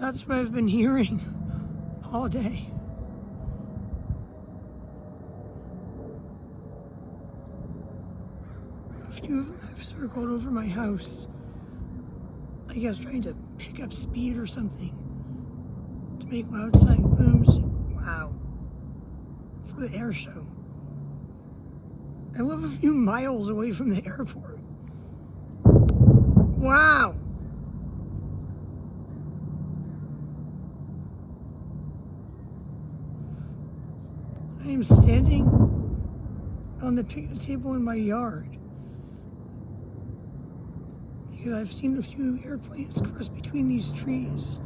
That's what I've been hearing all day. A few of them have circled over my house. I guess trying to pick up speed or something to make loud sonic booms. Wow. For the air show. I live a few miles away from the airport. Wow. I am standing on the picnic table in my yard because I've seen a few airplanes cross between these trees.